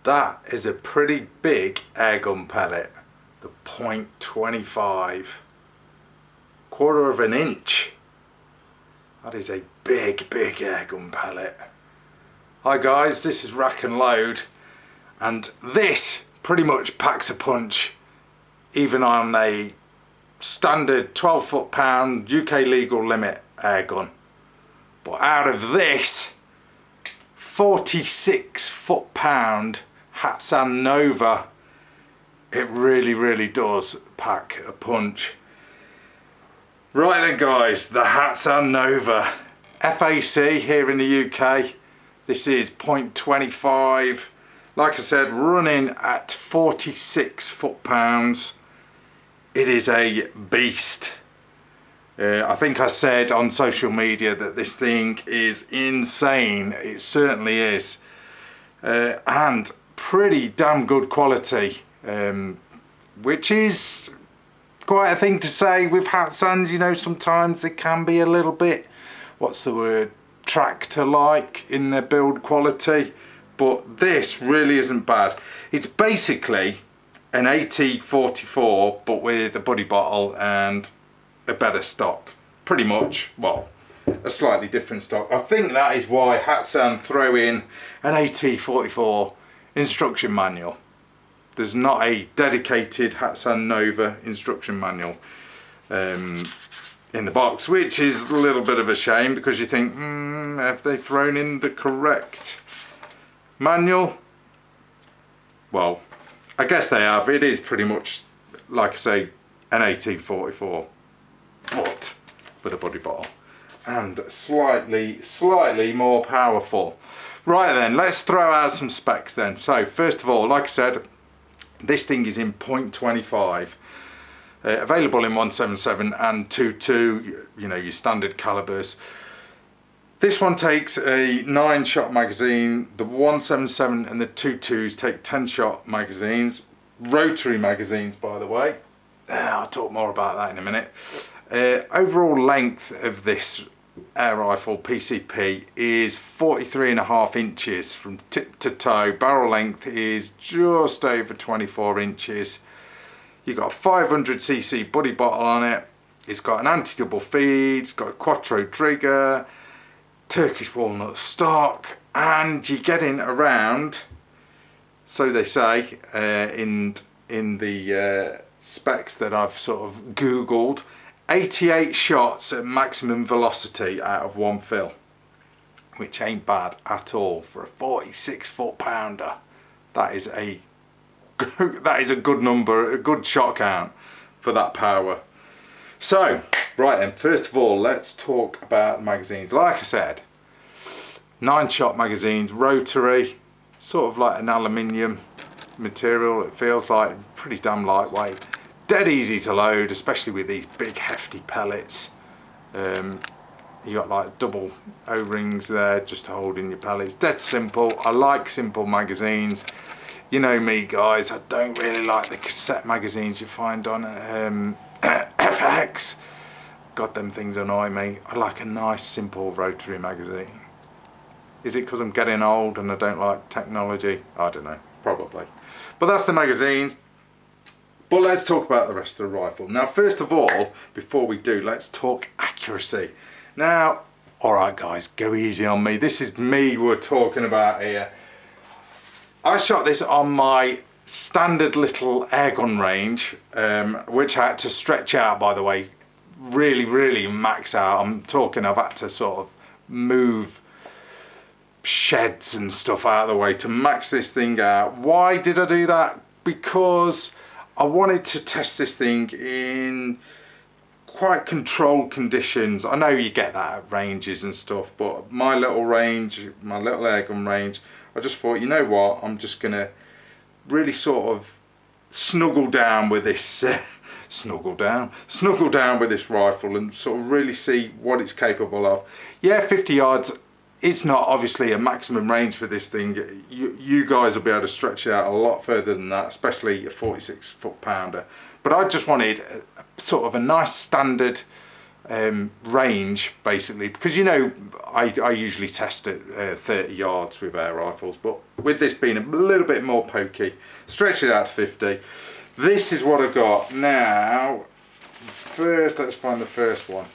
That is a pretty big airgun pellet. The .25, quarter of an inch. That is a big airgun pellet. Hi guys, this is Rack and Load, and this pretty much packs a punch even on a standard 12 foot-pound UK legal limit airgun. But out of this 46 foot-pound Hatsan Nova, it really does pack a punch. Right then guys, the Hatsan Nova FAC here in the UK. This is .25, like I said, running at 46 foot-pounds. It is a beast. I think I said on social media that this thing is insane. It certainly is. And pretty damn good quality, which is quite a thing to say with Hatsans. You know, sometimes they can be a little bit, what's the word, tractor-like in their build quality, but this really isn't bad. It's basically an AT-44 but with a buddy bottle and a better stock, pretty much. Well, a slightly different stock. I think that is why Hatsan throw in an AT-44 instruction manual. There's not a dedicated Hatsan Nova instruction manual in the box, which is a little bit of a shame, because you think, have they thrown in the correct manual? Well, I guess they have. It is pretty much, like I say, an AT-44 but with a buddy bottle and slightly more powerful. Right then, let's throw out some specs then. So first of all, like I said, this thing is in .25. Available in 177 and 22, you know, your standard calibers. This one takes a 9-shot magazine. The 177 and the 22s take 10-shot magazines. Rotary magazines, by the way. I'll talk more about that in a minute. Overall length of this air rifle PCP is 43.5 inches from tip to toe. Barrel length is just over 24 inches. You've got a 500cc buddy bottle on it. It's got an anti-double feed, it's got a quattro trigger, Turkish walnut stock, and you're getting around, so they say in the specs that I've sort of googled, 88 shots at maximum velocity out of one fill, which ain't bad at all for a 46 foot-pounder. That is a good number, a good shot count for that power. So, right then, first of all, let's talk about magazines. Like I said, 9-shot magazines, rotary, sort of like an aluminium material. It feels like pretty damn lightweight. Dead easy to load, especially with these big hefty pellets. You got like double O-rings there just to hold in your pellets. Dead simple. I like simple magazines. You know me guys, I don't really like the cassette magazines you find on FX. God, them things annoy me. I like a nice simple rotary magazine. Is it because I'm getting old and I don't like technology? I don't know, probably. But that's the magazines. But let's talk about the rest of the rifle. Now, first of all, before we do, let's talk accuracy. Now, alright guys, go easy on me. This is me we're talking about here. I shot this on my standard little airgun range, which I had to stretch out, by the way, really max out. I'm talking I've had to sort of move sheds and stuff out of the way to max this thing out. Why did I do that? Because I wanted to test this thing in quite controlled conditions. I know you get that at ranges and stuff, but my little range, my little airgun range, I just thought, you know what, I'm just gonna really sort of snuggle down with this snuggle down with this rifle and sort of really see what it's capable of. Yeah, 50 yards, it's not obviously a maximum range for this thing. You guys will be able to stretch it out a lot further than that, especially a 46 foot-pounder. But I just wanted sort of a nice standard range basically, because you know I usually test at 30 yards with air rifles, but with this being a little bit more pokey, stretch it out to 50. This is what I've got now. First, let's find the first one.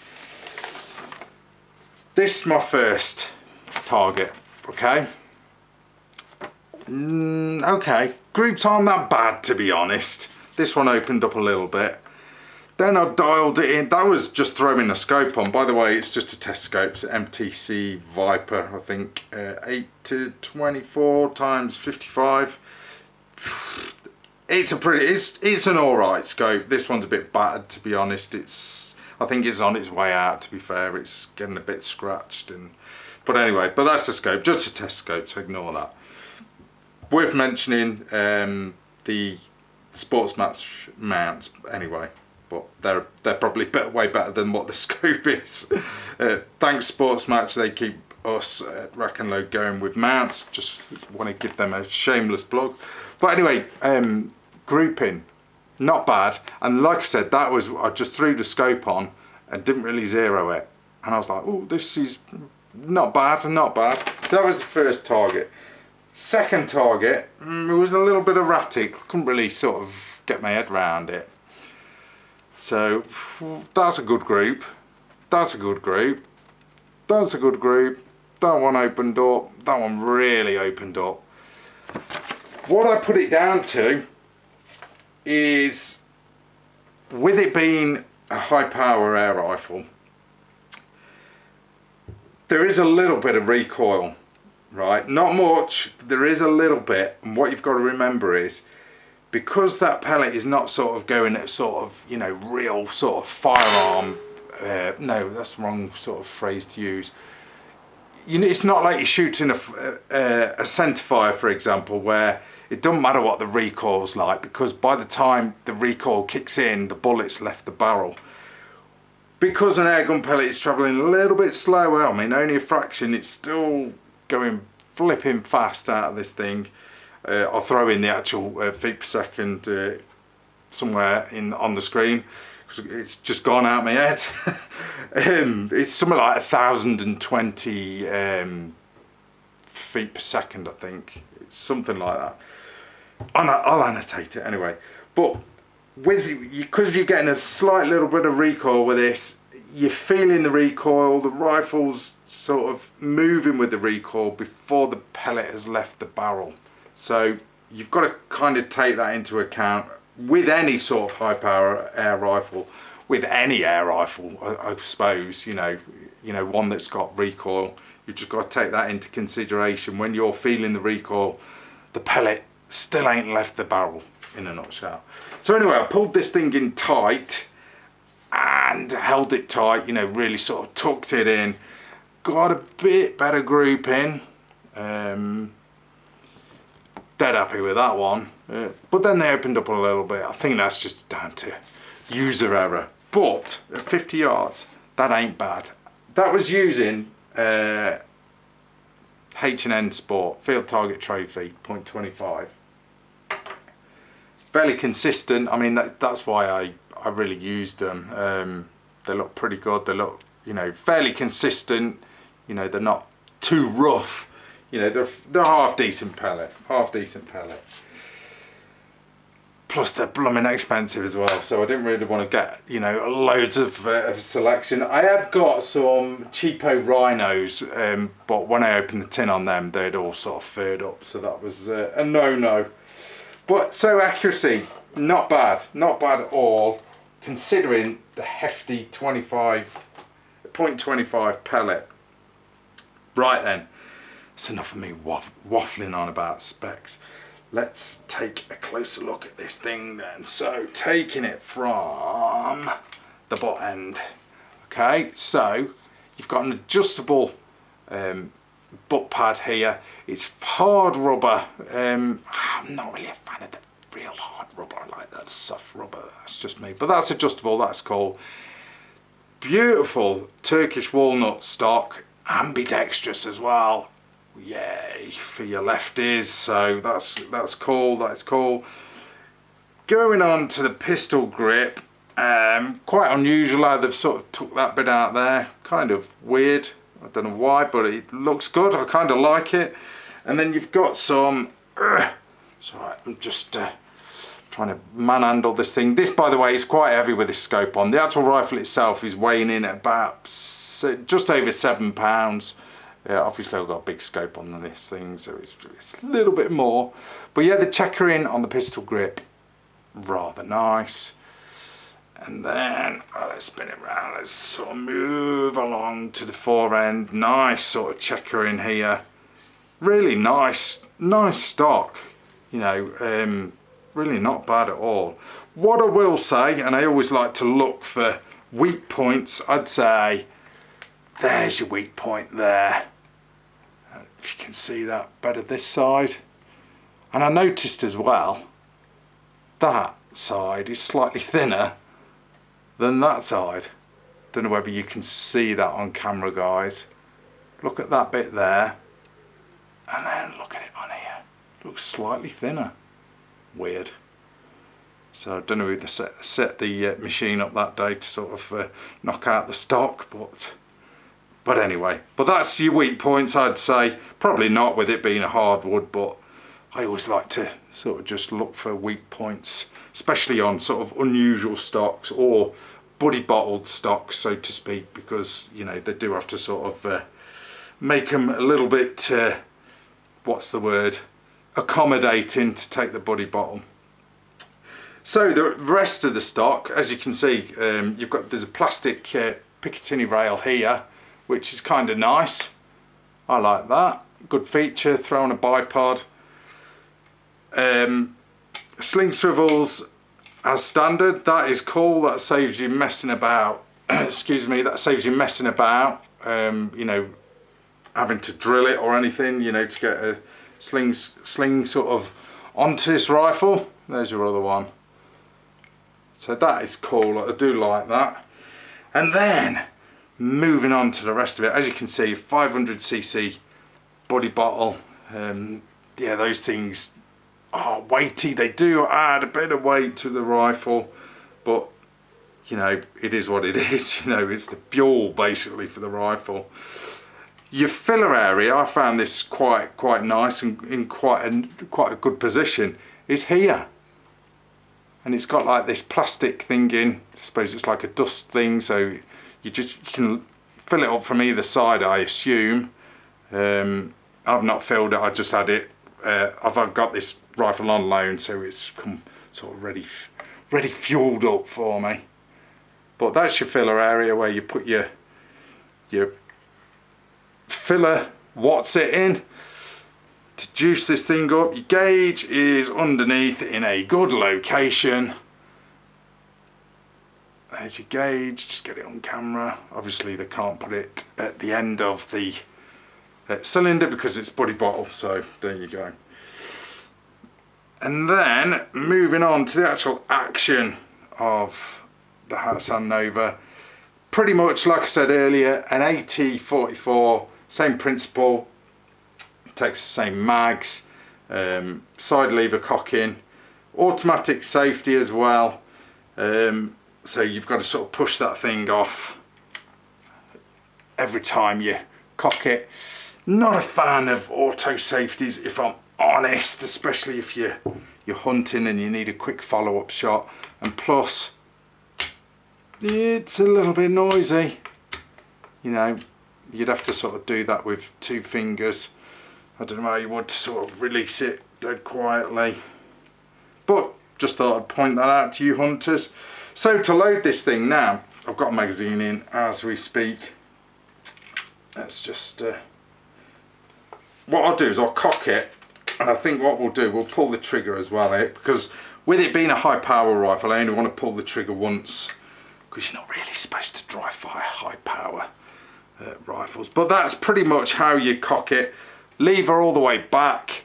This is my first target. Okay. Okay, groups aren't that bad, to be honest. This one opened up a little bit. Then I dialed it in. That was just throwing a scope on. By the way, it's just a test scope. It's MTC Viper, I think, 8 to 24 times 55. It's a pretty. It's an all right scope. This one's a bit battered, to be honest. I think it's on its way out. To be fair, it's getting a bit scratched. But anyway, that's the scope. Just a test scope, so ignore that. Worth mentioning the sports match mounts anyway, but they're probably way better than what the scope is. Thanks Sports Match, they keep us at RACKNLOAD going with mounts. Just want to give them a shameless plug. But anyway, grouping, not bad. And like I said, I just threw the scope on and didn't really zero it. And I was like, oh, this is not bad. So that was the first target. Second target, it was a little bit erratic. Couldn't really sort of get my head around it. So that's a good group. That one opened up. That one really opened up. What I put it down to is, with it being a high power air rifle, there is a little bit of recoil. Right, not much, there is a little bit, and what you've got to remember is, because that pellet is not sort of going at sort of, you know, real sort of firearm, no, that's the wrong sort of phrase to use. You know, it's not like you're shooting a centerfire, for example, where it doesn't matter what the recoil's like, because by the time the recoil kicks in, the bullet's left the barrel. Because an airgun pellet is travelling a little bit slower, I mean only a fraction, it's still going flipping fast out of this thing. I'll throw in the actual feet per second somewhere on the screen, because it's just gone out my head. It's something like 1,020 feet per second, I think. It's something like that. I'll annotate it anyway. But because you're getting a slight little bit of recoil with this, you're feeling the recoil, the rifle's sort of moving with the recoil before the pellet has left the barrel. So you've got to kind of take that into account with any sort of high power air rifle, with any air rifle, I suppose, you know, one that's got recoil. You've just got to take that into consideration. When you're feeling the recoil, the pellet still ain't left the barrel, in a nutshell. So anyway, I pulled this thing in tight and held it tight, you know, really sort of tucked it in, got a bit better grouping, dead happy with that one, but then they opened up a little bit. I think that's just down to user error, but at 50 yards, that ain't bad. That was using H&N Sport Field Target Trophy .25. Fairly consistent. I mean, that's why I really used them. They look pretty good. They look, you know, fairly consistent. You know, they're not too rough. You know, they're half decent pellet. Plus they're blooming expensive as well. So I didn't really want to get, you know, loads of selection. I had got some cheapo rhinos, but when I opened the tin on them, they'd all sort of furred up. So that was a no-no. But so accuracy, not bad at all, considering the hefty 0.25 pellet. Right then, that's enough of me waffling on about specs. Let's take a closer look at this thing then. So taking it from the butt end. Okay, so you've got an adjustable butt pad here. It's hard rubber. I'm not really a fan of the real hard rubber. I like that soft rubber. That's just me. But that's adjustable. That's cool. Beautiful Turkish walnut stock. Ambidextrous as well. Yay for your lefties. So that's cool. That's cool. Going on to the pistol grip. Quite unusual how they've sort of took that bit out there. Kind of weird. I don't know why, but it looks good. I kind of like it. And then you've got some... sorry, I'm just trying to manhandle this thing. This, by the way, is quite heavy with this scope on. The actual rifle itself is weighing in at about just over £7. Yeah, obviously I've got a big scope on this thing, so it's a little bit more. But yeah, the checkering on the pistol grip, rather nice. And then, let's spin it around, let's sort of move along to the fore end. Nice sort of checkering here. Really nice stock, you know, really not bad at all. What I will say, and I always like to look for weak points, I'd say, there's your weak point there. If you can see that better this side. And I noticed as well, that side is slightly thinner than that side. Don't know whether you can see that on camera, guys. Look at that bit there. And then look at it on here. Looks slightly thinner. Weird. So I don't know who they set the machine up that day to sort of knock out the stock, but anyway. But that's your weak points, I'd say. Probably not with it being a hardwood, but I always like to sort of just look for weak points, especially on sort of unusual stocks or buddy bottled stocks, so to speak, because, you know, they do have to sort of make them a little bit, what's the word, accommodating to take the buddy bottle. So the rest of the stock, as you can see, there's a plastic Picatinny rail here, which is kind of nice. I like that. Good feature. Throw on a bipod. Sling swivels as standard. That is cool. That saves you messing about. Excuse me. That saves you messing about. You know, having to drill it or anything. You know, to get a sling sort of onto this rifle. There's your other one. So that is cool. I do like that. And then moving on to the rest of it, as you can see, 500cc buddy bottle. Yeah, those things are weighty. They do add a bit of weight to the rifle, but you know, it is what it is. You know, it's the fuel basically for the rifle. Your filler area, I found this quite nice and in quite a good position, is here. And it's got like this plastic thing in. I suppose it's like a dust thing, so you can fill it up from either side, I assume. I've not filled it, I just had it. I've got this rifle on loan, so it's come sort of ready fueled up for me. But that's your filler area where you put your filler watts it in to juice this thing up. Your gauge is underneath in a good location. There's your gauge, just get it on camera. Obviously they can't put it at the end of the cylinder because it's buddy bottle, so there you go. And then moving on to the actual action of the Hatsan Nova. Pretty much like I said earlier, an AT-44, same principle. Takes the same mags, side lever cocking, automatic safety as well. So you've got to sort of push that thing off every time you cock it. Not a fan of auto safeties, if I'm honest, especially if you're hunting and you need a quick follow-up shot. And plus, it's a little bit noisy. You know, you'd have to sort of do that with 2 fingers. I don't know how you would sort of release it dead quietly. But just thought I'd point that out to you hunters. So to load this thing now, I've got a magazine in as we speak. Let's just... what I'll do is I'll cock it, and I think what we'll do, we'll pull the trigger as well, because with it being a high power rifle, I only want to pull the trigger once, because you're not really supposed to dry fire high power rifles. But that's pretty much how you cock it. Lever all the way back.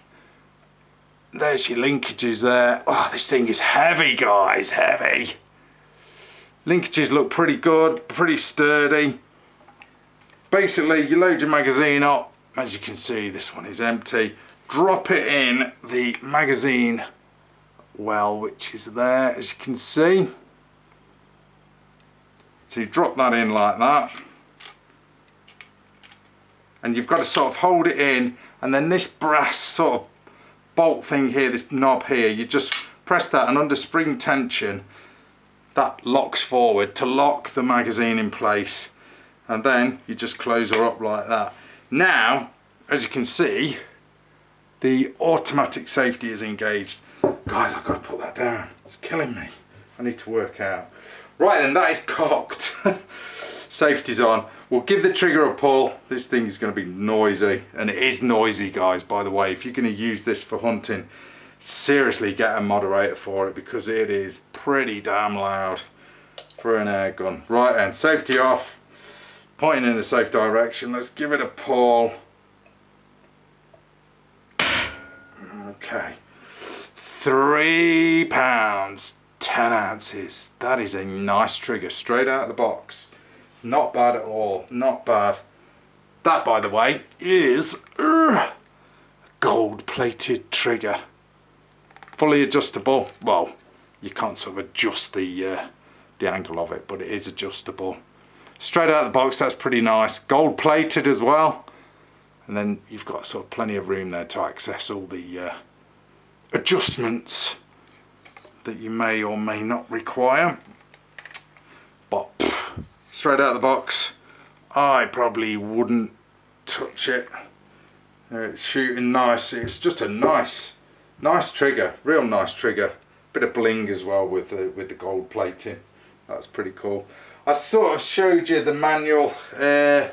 There's your linkages there. Oh, this thing is heavy, guys, heavy. Linkages look pretty good, pretty sturdy. Basically, you load your magazine up. As you can see, this one is empty. Drop it in the magazine well, which is there, as you can see. So you drop that in like that, and you've got to sort of hold it in, and then this brass sort of bolt thing here, this knob here, you just press that, and under spring tension that locks forward to lock the magazine in place, and then you just close her up like that. Now, as you can see, the automatic safety is engaged. Guys, I've got to put that down, it's killing me. I need to work out. Right then, that is cocked. Safety's on. We'll give the trigger a pull. This thing is going to be noisy, and it is noisy, guys, by the way. If you're going to use this for hunting, seriously get a moderator for it, because it is pretty damn loud for an air gun. Right then, safety off, pointing in a safe direction. Let's give it a pull. Okay, 3 pounds 10 ounces. That is a nice trigger, straight out of the box. Not bad at all, not bad. That, by the way, is a gold-plated trigger. Fully adjustable. Well, you can't sort of adjust the angle of it, but it is adjustable. Straight out of the box, that's pretty nice. Gold-plated as well. And then you've got sort of plenty of room there to access all the adjustments that you may or may not require. But straight out of the box, I probably wouldn't touch it. It's shooting nice. It's just a nice trigger, real nice trigger. Bit of bling as well with the gold plating. That's pretty cool. I sort of showed you the manual. They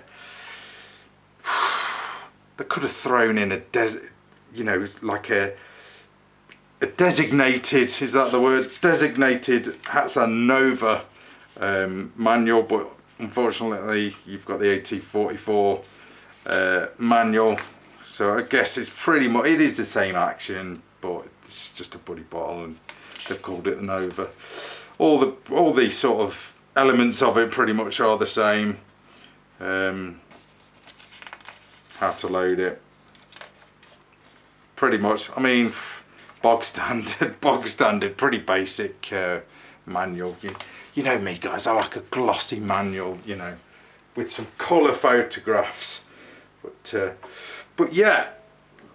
could have thrown in a like a designated, is that the word? Designated Hatsan Nova manual, but unfortunately you've got the AT44 manual, so I guess it's pretty much, it is the same action, but it's just a buddy bottle, and they've called it the Nova. All the sort of elements of it pretty much are the same. How to load it, pretty much. I mean, bog standard, pretty basic manual. You know me, guys, I like a glossy manual, you know, with some colour photographs. But yeah,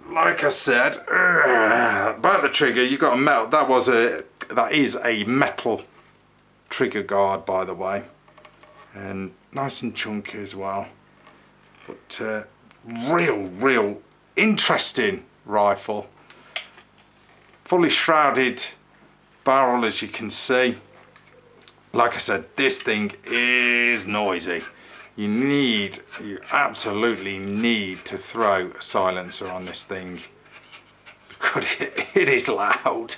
like I said, about the trigger, you got a metal. That is a metal trigger guard, by the way, and nice and chunky as well. But real interesting rifle. Fully shrouded barrel, as you can see. Like I said, this thing is noisy. You absolutely need to throw a silencer on this thing, because it is loud.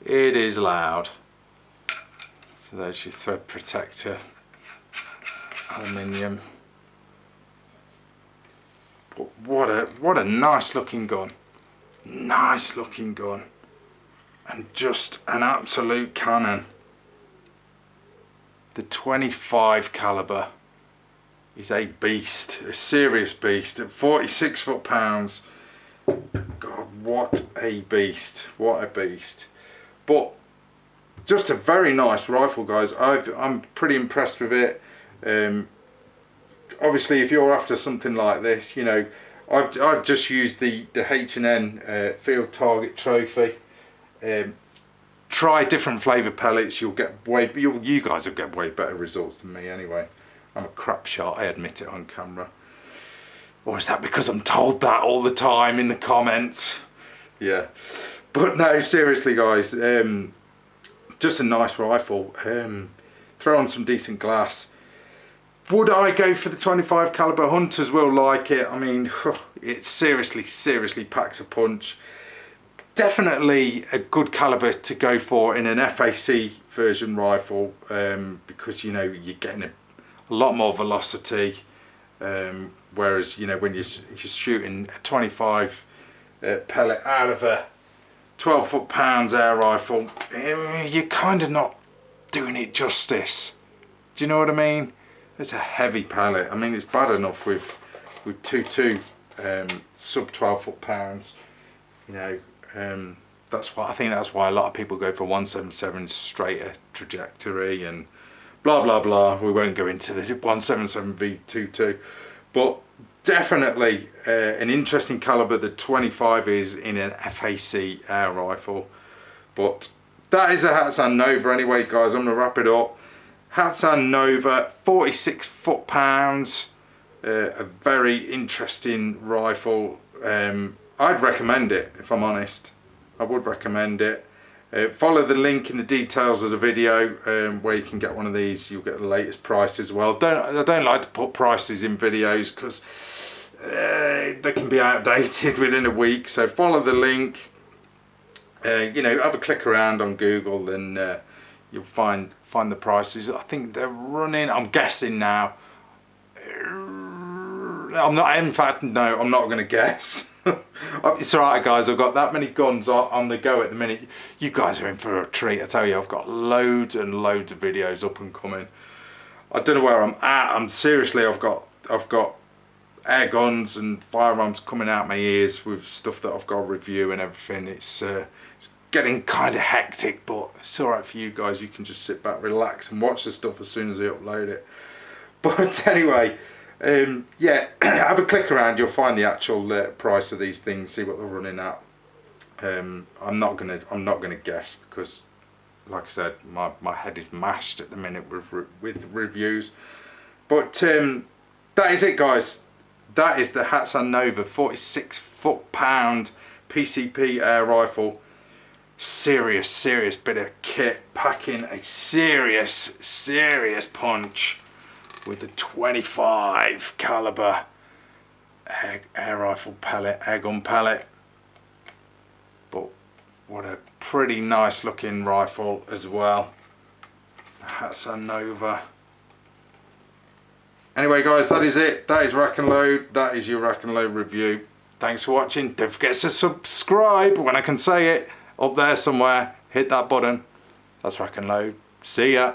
It is loud. So there's your thread protector, aluminium. But what a nice looking gun. Nice looking gun. And just an absolute cannon. The 25 caliber is a beast, a serious beast at 46 foot-pounds. God, what a beast, what a beast. But just a very nice rifle, guys. I'm pretty impressed with it. Obviously, if you're after something like this, you know, I've just used the H&N Field Target Trophy. Try different flavour pellets. You guys will get way better results than me anyway. I'm a crap shot, I admit it on camera. Or is that because I'm told that all the time in the comments? Yeah. But no, seriously, guys, just a nice rifle. Throw on some decent glass. Would I go for the 25 caliber? Hunters will like it. I mean, it seriously packs a punch. Definitely a good caliber to go for in an FAC version rifle, because, you know, you're getting a lot more velocity, whereas, you know, when you're shooting a 25 pellet out of a 12 foot-pounds air rifle, you're kind of not doing it justice. Do you know what I mean? It's a heavy pellet. I mean, it's bad enough with 2.2 sub 12 foot-pounds, you know. I think that's why a lot of people go for 177 straighter trajectory and blah blah blah. We won't go into the 177V22, but definitely an interesting caliber. The 25 is in an FAC air rifle. But that is a Hatsan Nova anyway, guys. I'm gonna wrap it up. Hatsan Nova, 46 foot-pounds, a very interesting rifle. I'd recommend it, if I'm honest. I would recommend it. Follow the link in the details of the video where you can get one of these. You'll get the latest price as well. I don't like to put prices in videos because they can be outdated within a week. So follow the link. You know, have a click around on Google and you'll find the prices. I think they're running, I'm guessing now. I'm not, in fact, no, I'm not going to guess. It's alright guys, I've got that many guns on the go at the minute. You guys are in for a treat, I tell you. I've got loads and loads of videos up and coming. I don't know where I'm at. Seriously, I've got air guns and firearms coming out my ears with stuff that I've got to review and everything. It's getting kind of hectic, but it's alright for you guys. You can just sit back, relax and watch the stuff as soon as I upload it. But anyway, yeah, have a click around. You'll find the actual price of these things, see what they're running at. I'm not gonna guess because, like I said, my head is mashed at the minute with reviews. But that is it, guys. That is the Hatsan Nova 46 foot-pound PCP air rifle. Serious bit of kit, packing a serious punch with the 25 caliber air rifle pellet, air gun pellet. But what a pretty nice looking rifle as well. Hatsan Nova. Anyway guys, that is it. That is Rack and Load. That is your Rack and Load review. Thanks for watching. Don't forget to subscribe when I can say it. Up there somewhere. Hit that button. That's Rack and Load. See ya.